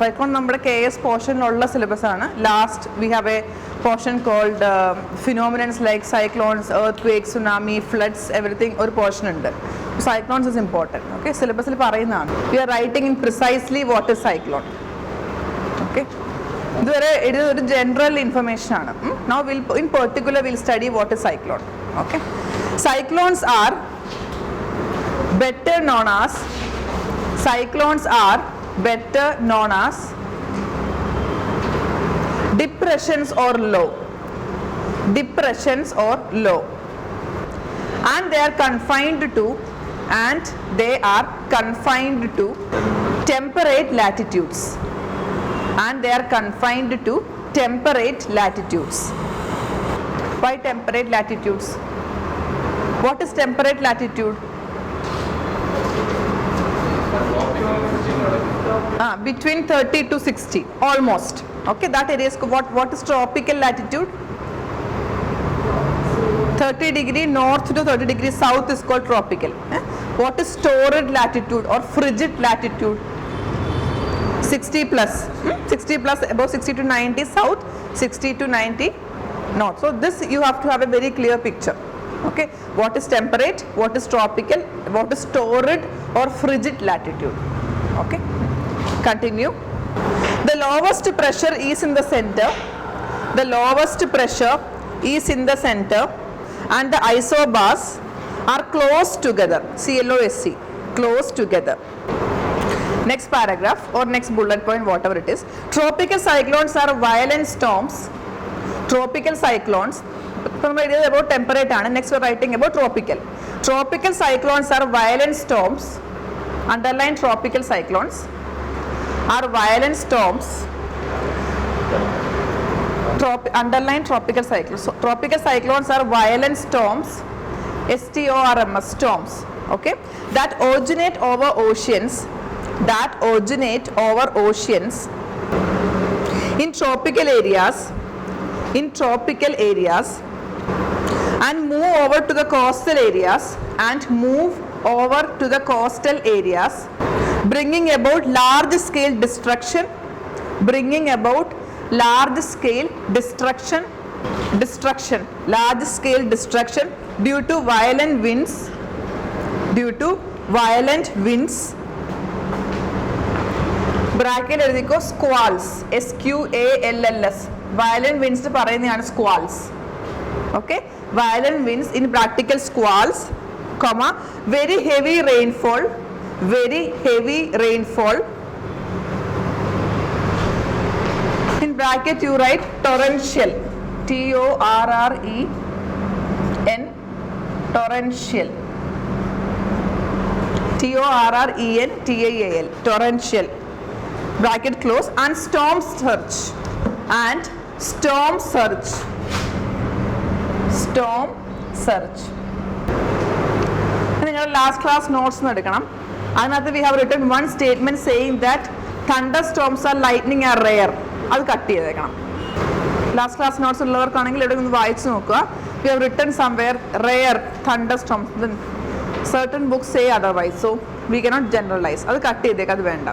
Cyclone നമ്മുടെ KS പോർഷനിലുള്ള syllabus ആണ്. Last we have a portion called phenomenons like cyclones, earthquakes, tsunami, floods, everything ഒരു portion ഉണ്ട്. Cyclones is important. Okay, സിലബസിൽ പറയുന്നതാണ്. We are writing in precisely what is cyclone. Okay, ഇതുവരെ ഇത് ഒരു ജനറൽ ഇൻഫർമേഷൻ ആണ്. Now in particular we'll study what is cyclone. Okay, cyclones are better known as depressions or low, and they are confined to temperate latitudes, Why temperate latitudes? What is temperate latitude? Between 30 to 60 almost. Okay, that area is what is tropical latitude? 30 degree north to 30 degree south is called tropical. What is torrid latitude or frigid latitude? 60 plus. 60 plus, above 60 to 90 south, 60 to 90 north. So this you have to have a very clear picture. Okay, what is temperate, what is tropical, what is torrid or frigid latitude. Okay, continue. The lowest pressure is in the center. And the isobars are close together. CLOSC, close together. Next paragraph or next bullet point, whatever it is. Tropical cyclones are violent storms. Tropical cyclones. About temperate. Next we're writing about tropical. Tropical cyclones are violent storms. Underline tropical cyclones are violent storms. Underline tropical cyclones. So, tropical cyclones are violent storms. STORMS, storms. Okay, that originate over oceans. In tropical areas. And move over to the coastal areas. Bringing about large scale destruction due to violent winds. Bracket എഴുതിക്കോ, squalls, SQALLS. violent winds പറയുന്നതാണ് squalls. Okay, violent winds, in practical squalls, very heavy rainfall. In bracket you write torrential, TORREN, torrential, TORRENTIAL, torrential, bracket close. And storm surge. നിങ്ങളുടെ last class notes എടുക്കണം. അതിനകത്ത് we have written one statement saying that thunderstorms are lightning are rare. അത് cut ചെയ്തേക്കണം. Last class notes ഉള്ളവർക്കാണെങ്കിൽ ഇവിടെ ഒന്ന് വായിച്ചു നോക്കുക. We have written somewhere rare thunderstorms. Certain books say otherwise, so we cannot generalize. അത് cut ചെയ്തേക്കാം, അത് വേണ്ട.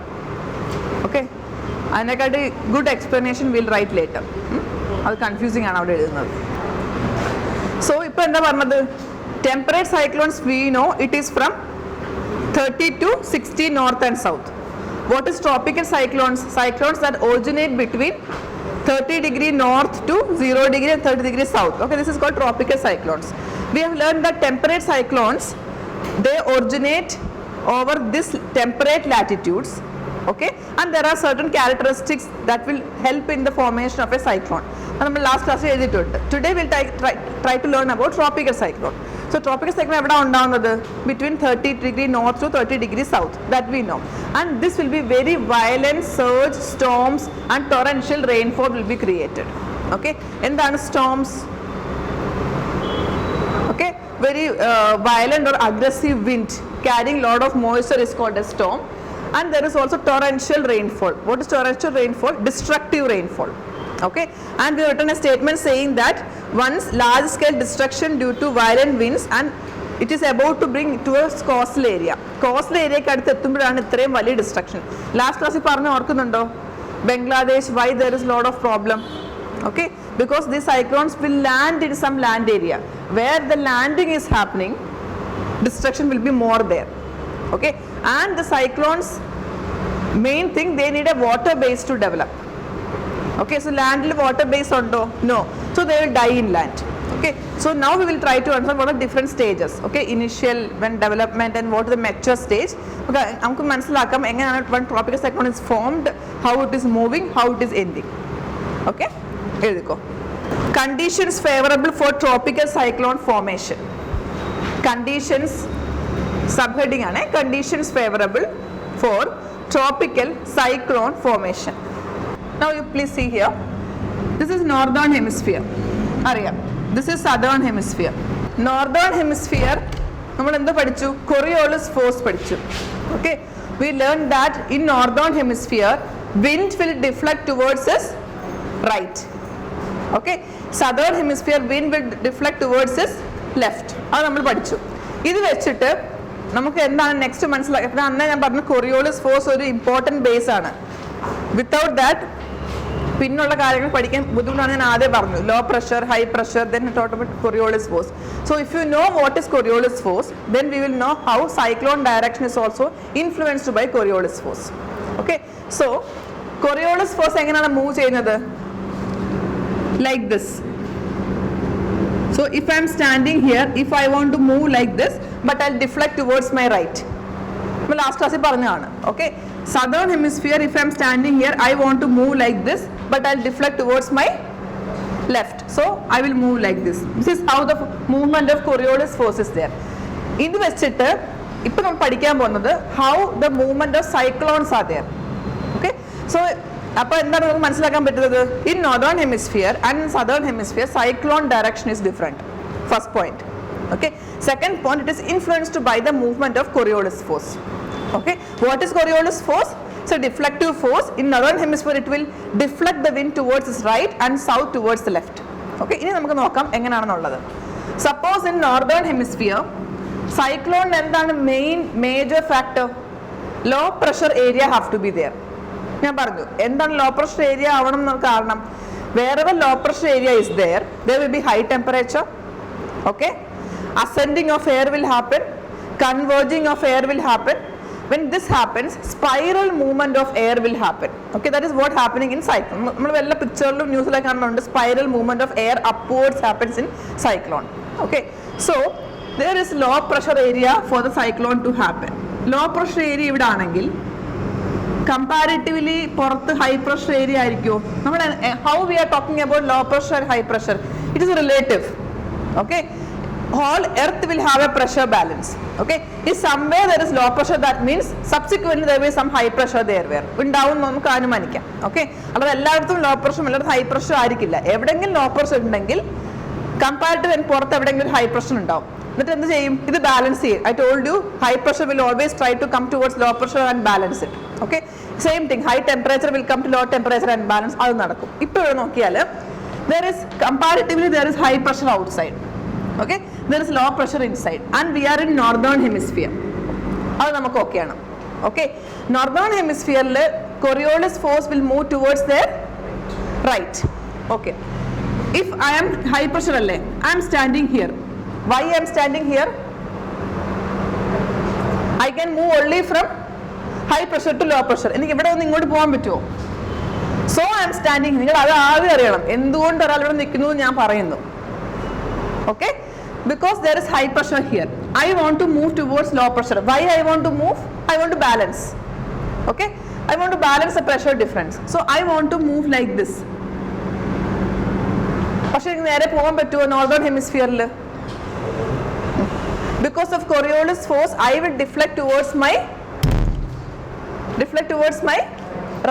ഓക്കെ, അതിനെക്കാട്ടി good explanation will write later. അത് കൺഫ്യൂസിങ് ആണ് അവിടെ എഴുതുന്നത്. സോ ഇപ്പോൾ എന്താ പറഞ്ഞത്? Temperate cyclones we know it is from 30 to 60 north and south. What is tropical cyclones? Cyclones that originate between 30 degree north to 0 degree and 30 degree south. Okay, this is called tropical cyclones. We have learned that temperate cyclones, they originate over this temperate latitudes. Okay, and there are certain characteristics that will help in the formation of a cyclone. നമ്മൾ last ക്ലാസ്സിൽ എഴുതിയിട്ടുണ്ട്. Today we'll try to learn about tropical cyclone. So tropical cyclone എവിടെ ഉണ്ടാവുന്നത്? Between 30 degree north to 30 degree south, that we know. And this will be very violent surge, storms and torrential rainfall will be created. Okay, എന്താണ് storms? Okay, very violent or aggressive wind carrying lot of moisture is called a storm. And there is also torrential rainfall. What is torrential rainfall? Destructive rainfall. Okay, and we have written a statement saying that once large scale destruction due to violent winds and it is about to bring towards coastal area. Coastal area ക്ക് അടുത്ത് എത്തുമ്പോഴാണ് ഇത്രയും വലിയ destruction. Last ക്ലാസ്സിൽ പറഞ്ഞു ഓർക്കുന്നുണ്ടോ? Bangladesh, why there is a lot of problem? Okay, because these cyclones will land in some land area. Where the landing is happening, destruction will be more there. Okay, and the cyclones, main thing, they need a water base to develop. Okay, so land water base undo? No, so they will die in land. Okay, so now we will try to understand what are different stages. Okay, initial, when development, and what is the mature stage. Okay, നമുക്ക് മനസ്സിലാക്കാം എങ്ങനെയാണ് one tropical cyclone is formed, how it is moving, how it is ending. Okay, എഴുതിക്കോ. Conditions favorable for tropical cyclone formation. Conditions, subheading ആണ്, conditions favorable for tropical cyclone formation. Now you please see here, this is northern hemisphere. അറിയാം, this is southern hemisphere. Northern hemisphere നമ്മൾ എന്ത് പഠിച്ചു? Coriolis force പഠിച്ചു. Okay, we learned that in northern hemisphere wind will deflect towards its right. Okay, southern hemisphere wind will deflect towards its left. അത് നമ്മൾ പഠിച്ചു. ഇത് വെച്ചിട്ട് നമുക്ക് എന്താണ് നെക്സ്റ്റ് മനസ്സിലാക്കുക? അന്നേ ഞാൻ പറഞ്ഞു Coriolis force ഒരു ഇമ്പോർട്ടൻറ്റ് ബേസ് ആണ്. വിത്തൗട്ട് ദാറ്റ് പിന്നുള്ള കാര്യങ്ങൾ പഠിക്കാൻ ബുദ്ധിമുട്ടാണ്. ഞാൻ ആദ്യം പറഞ്ഞു low pressure, high pressure, then talk about Coriolis force. So if you know what is Coriolis force, then we will know how cyclone direction is also influenced by Coriolis force. Okay, so Coriolis force എങ്ങനെയാണ് move ചെയ്യുന്നത്? Like this. So if I am standing here, if I want to move like this, but I'll deflect towards my right. നമ്മൾ last ക്ലാസ്സിൽ പറഞ്ഞതാണ്. Okay, southern hemisphere, if I am standing here, I want to move like this, but I'll deflect towards my left. So I will move like this. This is how the movement of Coriolis force is there. ഇത് വെച്ചിട്ട് ഇപ്പൊ നമ്മൾ പഠിക്കാൻ പോകുന്നത് how the movement of cyclones are there. Okay, so അപ്പോൾ എന്താണ് നമുക്ക് മനസ്സിലാക്കാൻ പറ്റുന്നത്? In northern hemisphere and in southern hemisphere cyclone direction is different. First point. Okay, second point, it is influenced by the movement of Coriolis force. Okay, what is Coriolis force? It's a deflective force. In northern hemisphere it will deflect the wind towards its right and south towards the left. Okay, ഇനി നമുക്ക് നോക്കാം എങ്ങനെയാണെന്നുള്ളത്. Suppose in northern hemisphere cyclone എന്താണ് major factor? Low pressure area have to be there. ഞാൻ പറഞ്ഞു എന്താണ് low pressure area ആവണം എന്ന് കാരണം wherever low pressure area is there will be high temperature. Okay, ascending of air will happen, converging of air will happen. When this happens, spiral movement of air will happen. Okay, that is what happening in cyclone. നമ്മൾ വല്ല പിക്ചറിലും ന്യൂസിലൊക്കെ കാണുന്നുണ്ട് spiral movement of air upwards happens in cyclone. Okay, so there is low pressure area for the cyclone to happen. Low pressure area ഇവിടെ ആണെങ്കിൽ comparatively പുറത്ത് high pressure area ആയിരിക്കുമോ? നമ്മൾ how we are talking about low pressure and high pressure, it is relative. Okay, whole earth will have a pressure balance. Okay, if somewhere there is low pressure, that means subsequently there will be some high pressure there where ഉണ്ടാവും നമുക്ക് അനുമാനിക്കാം. Okay, അല്ലാതെ എല്ലായിടത്തും low pressure എല്ലായിടത്തും high pressure ആയിരിക്കില്ല. എവിടെയെങ്കിലും low pressure ഉണ്ടെങ്കിൽ comparative പുറത്ത് എവിടെയെങ്കിലും ഹൈ പ്രഷർ ഉണ്ടാവും. എന്നിട്ട് എന്ത് ചെയ്യും? ഇത് ബാലൻസ് ചെയ്യും. I told you high pressure will always try to come towards low pressure and balance it. Okay, same thing, high temperature will come to low temperature and balance. അത് നടക്കും. ഇപ്പോൾ ഇവിടെ നോക്കിയാൽ there is comparatively there is high pressure outside. Okay, there is low pressure inside and we are in northern hemisphere. അത് നമുക്ക് okay ആണ്. Okay, northern hemisphere Coriolis force will move towards their right. Okay, if I am high pressure അല്ലേ, I am standing here. Why I am standing here? I can move only from high pressure to low pressure. എനിക്ക് ഇവിടെ ഒന്ന് ഇങ്ങോട്ട് പോകാൻ പറ്റുമോ? So I am standing. നിങ്ങൾ അത് ആദ്യം അറിയണം എന്തുകൊണ്ട് ഒരാൾ ഇവിടെ നിൽക്കുന്നു ഞാൻ പറയുന്നു. Okay, because there is high pressure here. I want to move towards low pressure. Why I want to move? I want to balance. Okay, I want to balance the pressure difference. So I want to move like this. പക്ഷെ എനിക്ക് നേരെ പോകാൻ പറ്റുമോ northern ഹെമിസ്ഫിയറിൽ? Because of Coriolis force, I will deflect towards my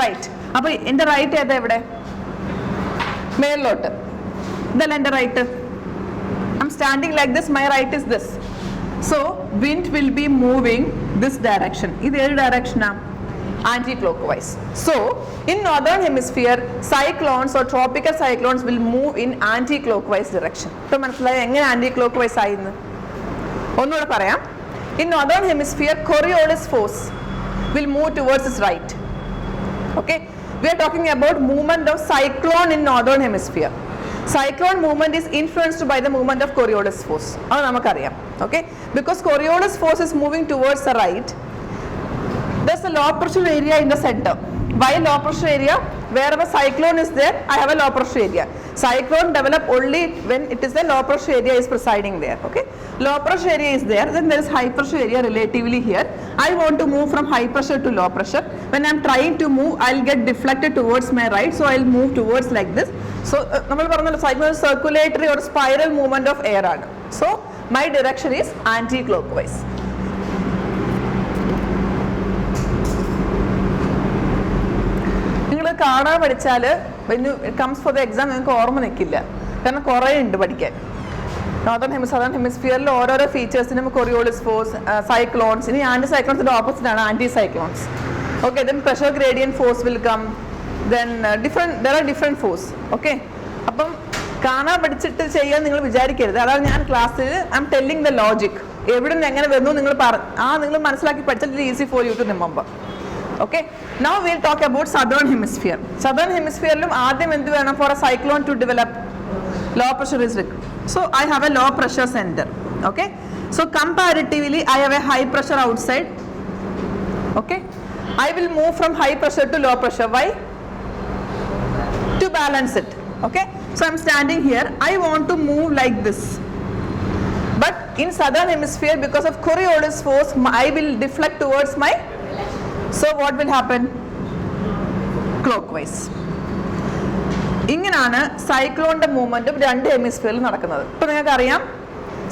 right. അപ്പോൾ എൻ്റെ right ഏതാ ഇവിടെ? മേളിലോട്ട്. ഇതല്ല എൻ്റെ right. I'm standing like this, my right is this. So wind will be moving this direction. ഇത് ഏത് ഡയറക്ഷനാണ്? Anti-clockwise. So in northern hemisphere cyclones or tropical cyclones will move in anti-clockwise direction. ഇപ്പോൾ മനസ്സിലായോ എങ്ങനെ anti-clockwise ആയിന്ന്? ഒന്നുകൂടെ പറയാം. In northern hemisphere Coriolis force will move towards its right. Okay, We are talking about movement of cyclone in northern hemisphere. Cyclone movement is influenced by the movement of Coriolis force. അത് നമുക്കറിയാം. Okay? Because Coriolis force is moving towards the right. There's a low pressure area in the center. Why low pressure area? Wherever cyclone is there, I have a low pressure area. Cyclone develop only when it is the low pressure area is presiding there. Okay? Low pressure area is there, then there is high pressure area relatively here. I want to move from high pressure to low pressure. When I am trying to move, I'll get deflected towards my right, so I'll move towards like this. So, നമ്മൾ പറഞ്ഞല്ലോ cyclone circulatory or spiral movement of air ആണ്. So, my direction is anti-clockwise. നിങ്ങൾ കാണാൻ പഠിച്ചാൽ when it comes for the exam നിങ്ങൾക്ക് ഓർമ്മ നിൽക്കില്ല, കാരണം കുറേ ഉണ്ട് പഠിക്കാൻ. നോർത്തേൺ സദേൺ ഹെമിസ്ഫിയറിൽ ഓരോരോ ഫീച്ചേഴ്സിനും കൊറിയോളിസ് ഫോഴ്സ്, സൈക്ലോൺസ്, ഇനി ആൻറ്റി സൈക്ലോൺസിൻ്റെ ഓപ്പോസിറ്റ് ആണ് anti cyclones. Okay, then pressure gradient force will come, then there are different force. Okay, അപ്പം കാണാൻ പഠിച്ചിട്ട് ചെയ്യാൻ നിങ്ങൾ വിചാരിക്കരുത്. അതാണ് ഞാൻ ക്ലാസ്സിൽ I am telling the logic, എവിടെ നിന്ന് എങ്ങനെ വരുന്നു നിങ്ങൾ നിങ്ങൾ മനസ്സിലാക്കി പഠിച്ചാൽ easy for you to remember. Okay, now we'll talk about southern hemisphere. Southern hemisphere lum ആദ്യം എന്ത് വേണം for a cyclone to develop? Low pressure is required. So I have a low pressure center. Okay, so comparatively I have a high pressure outside. Okay, I will move from high pressure to low pressure. Why? To balance it. Okay, so I'm standing here, I want to move like this, but in southern hemisphere because of Coriolis force I will deflect towards my, so what will happen? Clockwise. ഇങ്ങനെയാണ് സൈക്ലോണിന്റെ movement രണ്ട് ഹെമിസ്ഫിയറിൽ നടക്കുന്നത്. ഇപ്പൊ നിങ്ങൾക്ക് അറിയാം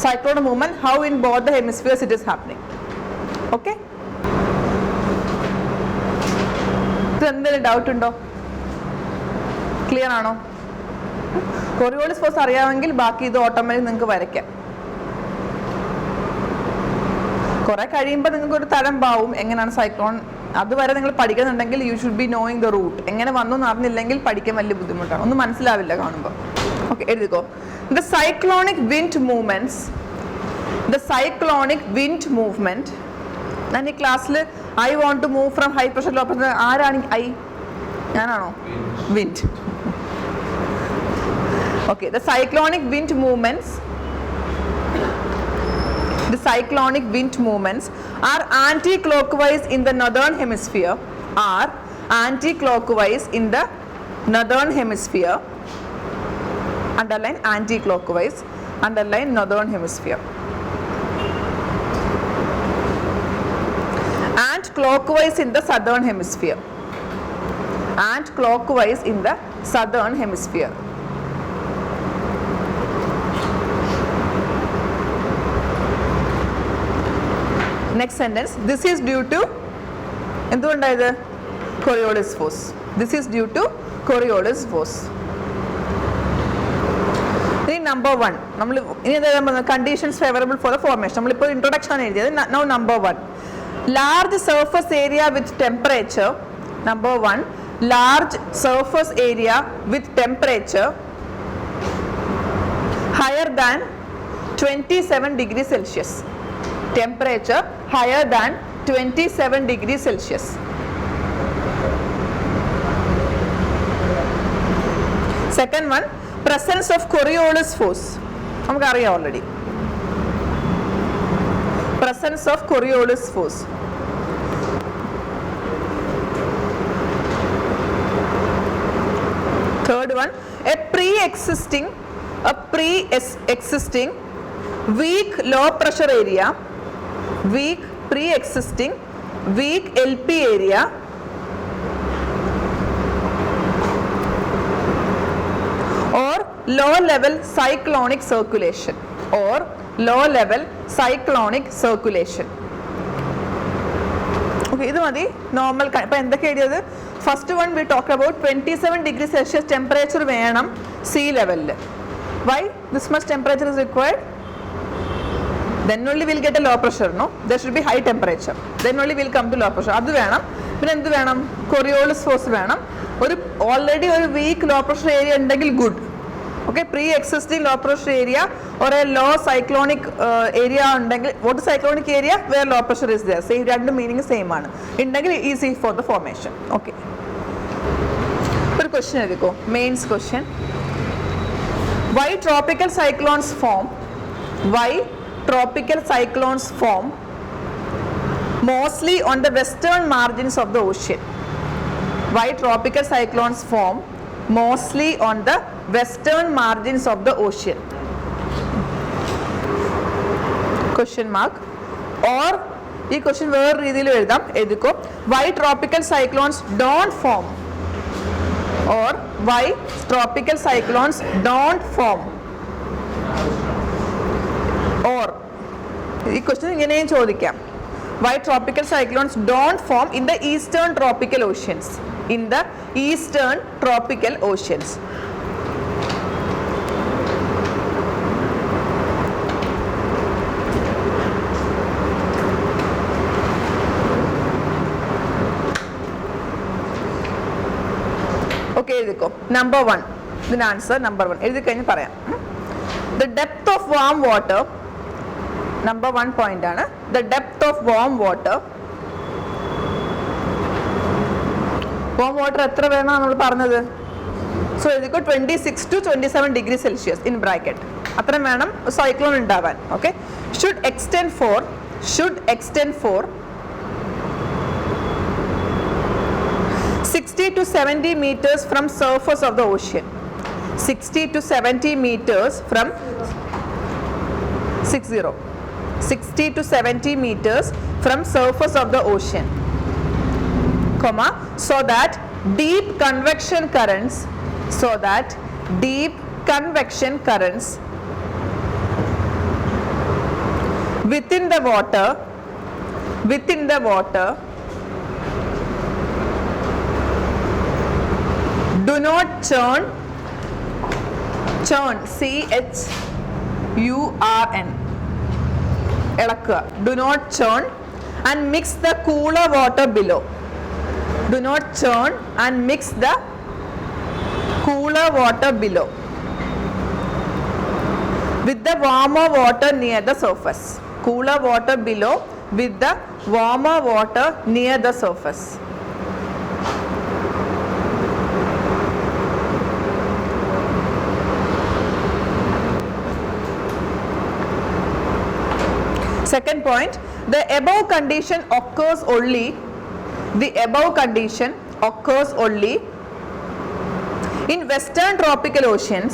സൈക്ലോണിന്റെ movement how in both the hemispheres it is happening. Okay, ഇത് എന്തെങ്കിലും doubt ഉണ്ടോ? ക്ലിയർ ആണോ? കൊറിയോളിസ് ഫോഴ്സ് അറിയാമെങ്കിൽ ബാക്കി ഇത് ഓട്ടോമാറ്റിക് നിങ്ങൾക്ക് വരയ്ക്കാം. കുറെ കഴിയുമ്പോൾ നിങ്ങൾക്ക് ഒരു തരം പാവും എങ്ങനെയാണ് സൈക്ലോൺ. അതുവരെ നിങ്ങൾ പഠിക്കുന്നുണ്ടെങ്കിൽ you should be knowing the root. എങ്ങനെ വന്നു എന്ന് അറിഞ്ഞില്ലെങ്കിൽ പഠിക്കാൻ വലിയ ബുദ്ധിമുട്ടാണ്, ഒന്നും മനസ്സിലാവില്ല കാണുമ്പോൾ. ഓക്കെ, എഴുതിക്കോ. The cyclonic wind movements, the cyclonic wind movement. ഞാൻ ഈ ക്ലാസ്സിൽ I want to move from high pressure low pressure, ആരാണ് ഐ? ഞാനാണോ? Wind. Okay, the cyclonic wind movements, the cyclonic wind movements are anti-clockwise in the northern hemisphere, are anti-clockwise in the northern hemisphere. Underline anti-clockwise, underline northern hemisphere, and clockwise in the southern hemisphere, and clockwise in the southern hemisphere. Next sentence, this is due to എന്തുകൊണ്ടായത്? Coriolis force. This is due to Coriolis force. ഇനി number 1 നമ്മൾ ഇനി എന്താ conditions favourable for the formation. നമ്മളിപ്പോൾ introduction ആണ് എഴുതിയത്. Now number 1, large surface area with temperature. Number 1, large surface area with temperature higher than 27 degrees Celsius. Temperature higher than 27 degrees Celsius. Second one, presence of Coriolis force. നമുക്ക് അറിയാം already. Presence of Coriolis force. Third one, a pre-existing weak low pressure area, weak pre-existing weak LP area or low level cyclonic circulation, or low level cyclonic circulation. Okay, ഇത് മതി normal. ഇപ്പൊ എന്തൊക്കെ എഴുതിയത്? First one we talk about 27 degree Celsius temperature വേണം see ലെവലിൽ. Why this much temperature is required? Then only we'll get a low pressure, no? There should be high temperature. Then only we'll come to low pressure. അത് വേണം. പിന്നെ എന്ത് വേണം? Coriolis force വേണം. ഒരു already ഒരു വീക്ക് ലോ പ്രഷർ ഏരിയ ഉണ്ടെങ്കിൽ good. Okay, pre existing low pressure area or a low cyclonic area ഉണ്ടെങ്കിൽ, what is cyclonic area? Where low pressure is there. Same, രണ്ട് മീനിങ് സെയിം ആണ്. ഉണ്ടെങ്കിൽ easy for the formation. Okay. question edukko, mains question. Why tropical cyclones form? Why tropical cyclones form mostly on the western margins of the ocean? Why tropical cyclones form mostly on the western margins of the ocean? Question mark. Or ഈ question വേറെ രീതിയിൽ എഴുതാം, എഴുതിക്കോ. Why tropical cyclones don't form? Or why tropical cyclones don't form? Or ഈ question ഇങ്ങനെയും ചോദിക്കാം. Why tropical cyclones don't form in the eastern tropical oceans? In the eastern tropical oceans. Okay, edukko. Number 1. ഇതിന്റെ answer number 1 എഴുതി കഴിഞ്ഞ് പറയാം. The depth of warm water, number 1 point ആണ്. The depth of warm water. Warm water എത്ര വേണമെന്നാണ് നമ്മൾ പറഞ്ഞത്? So എഴുതിക്കോ 26 to 27 degree Celsius in bracket. അത്ര വേണം സൈക്ലോൺ ഉണ്ടാവാൻ. Okay. Should extend for 60 to 70 meters from surface of the ocean. 60 to 70 meters from 60 to 70 meters from surface of the ocean, comma, so that deep convection currents within the water do not churn, CHURN, ഇളക്കുക. Do not churn and mix the cooler water below. Do not churn and mix the cooler water below with the warmer water near the surface. Cooler water below with the warmer water near the surface. Second point, the above condition occurs only in western tropical oceans,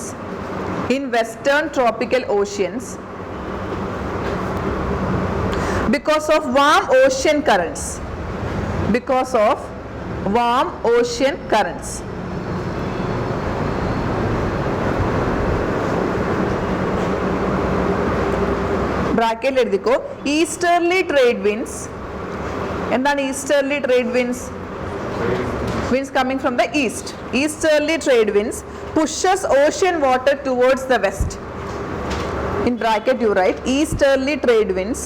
because of warm ocean currents. ബ്രാക്കറ്റിൽ എഴുതിക്കോ. Easterly trade winds. എന്താണ് easterly trade winds? Winds coming from the east. Easterly trade winds pushes ocean water towards the west. In bracket you write easterly trade winds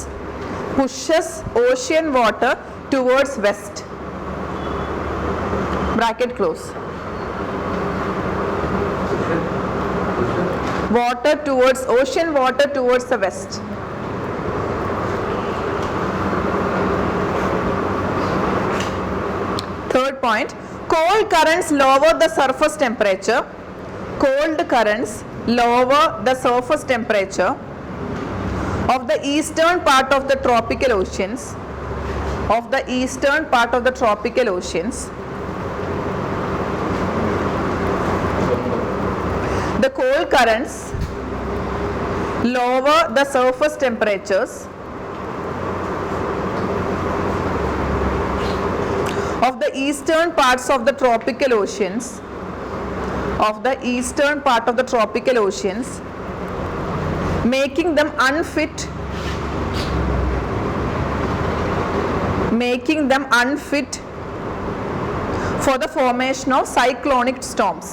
pushes ocean water towards west. Bracket close. Ocean water towards the west. Third point, cold currents lower the surface temperature. Of the eastern part of the tropical oceans. The cold currents lower the surface temperatures of the eastern parts of the tropical oceans, making them unfit for the formation of cyclonic storms.